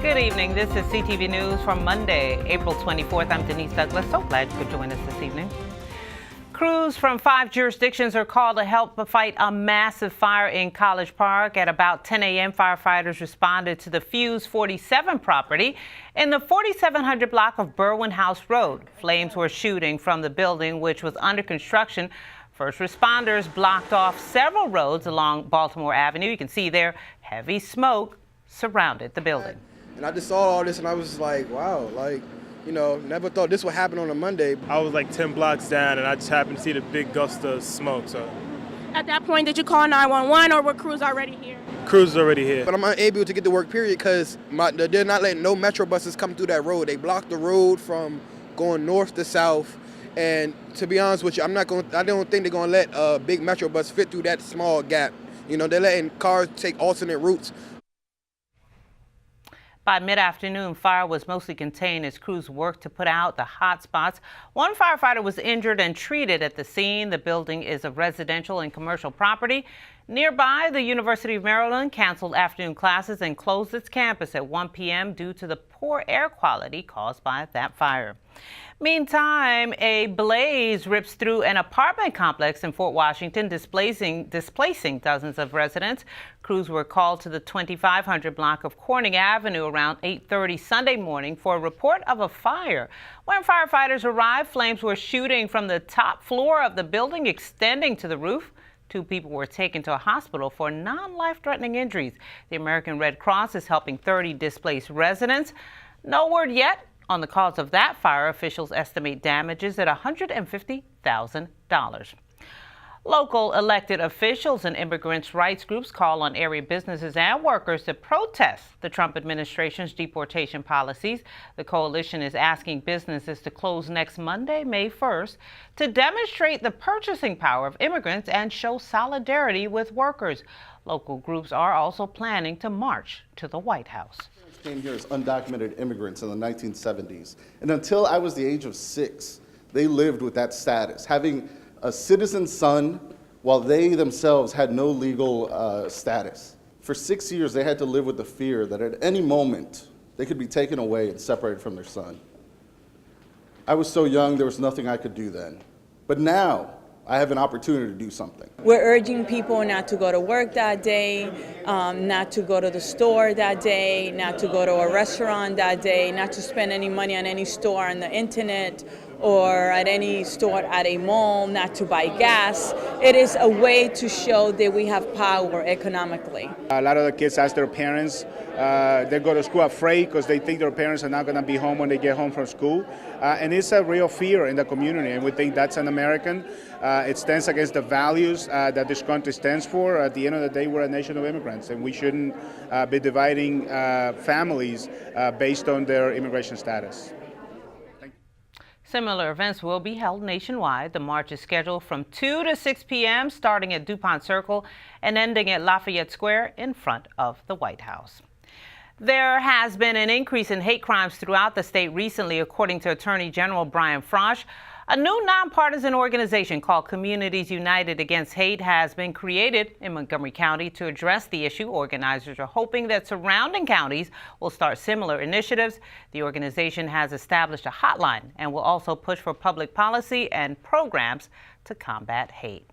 Good evening. This is CTV News for Monday, April 24th. I'm Denise Douglas. So glad you could join us this evening. Crews from 5 jurisdictions are called to help fight a massive fire in College Park. At about 10 a.m., firefighters responded to the Fuse 47 property in the 4700 block of Berwyn House Road. Flames were shooting from the building, which was under construction. First responders blocked off several roads along Baltimore Avenue. You can see there heavy smoke surrounded the building. And I just saw all this and I was like, wow, like, you know, never thought this would happen on a Monday. I was like 10 blocks down and I just happened to see the big gust of smoke. So at that point, did you call 911 or were crews already here? Crews already here. But I'm unable to get to work, period, because they're not letting no metro buses come through that road. They blocked the road from going north to south. And to be honest with you, I don't think they're gonna let a big metro bus fit through that small gap. You know, they're letting cars take alternate routes. By mid-afternoon, fire was mostly contained as crews worked to put out the hot spots. One firefighter was injured and treated at the scene. The building is a residential and commercial property. Nearby, the University of Maryland canceled afternoon classes and closed its campus at 1 p.m. due to the poor air quality caused by that fire. Meantime, a blaze rips through an apartment complex in Fort Washington, displacing dozens of residents. Crews were called to the 2500 block of Corning Avenue around 8:30 Sunday morning for a report of a fire. When firefighters arrived, flames were shooting from the top floor of the building, extending to the roof. 2 people were taken to a hospital for non-life-threatening injuries. The American Red Cross is helping 30 displaced residents. No word yet on the cause of that fire. Officials estimate damages at $150,000. Local elected officials and immigrants' rights groups call on area businesses and workers to protest the Trump administration's deportation policies. The coalition is asking businesses to close next Monday, May 1st, to demonstrate the purchasing power of immigrants and show solidarity with workers. Local groups are also planning to march to the White House. Came here as undocumented immigrants in the 1970s. And until I was the age of 6, they lived with that status, having a citizen son while they themselves had no legal status. For 6 years, they had to live with the fear that at any moment they could be taken away and separated from their son. I was so young, there was nothing I could do then. But now, I have an opportunity to do something. We're urging people not to go to work that day, not to go to the store that day, not to go to a restaurant that day, not to spend any money on any store on the internet or at any store at a mall, not to buy gas. It is a way to show that we have power economically. A lot of the kids ask their parents, they go to school afraid because they think their parents are not going to be home when they get home from school. And it's a real fear in the community, and we think that's un-American. It stands against the values that this country stands for. At the end of the day, we're a nation of immigrants, and we shouldn't be dividing families based on their immigration status. Similar events will be held nationwide. The march is scheduled from 2 to 6 p.m., starting at DuPont Circle and ending at Lafayette Square in front of the White House. There has been an increase in hate crimes throughout the state recently, according to Attorney General Brian Frosh. A new nonpartisan organization called Communities United Against Hate has been created in Montgomery County to address the issue. Organizers are hoping that surrounding counties will start similar initiatives. The organization has established a hotline and will also push for public policy and programs to combat hate.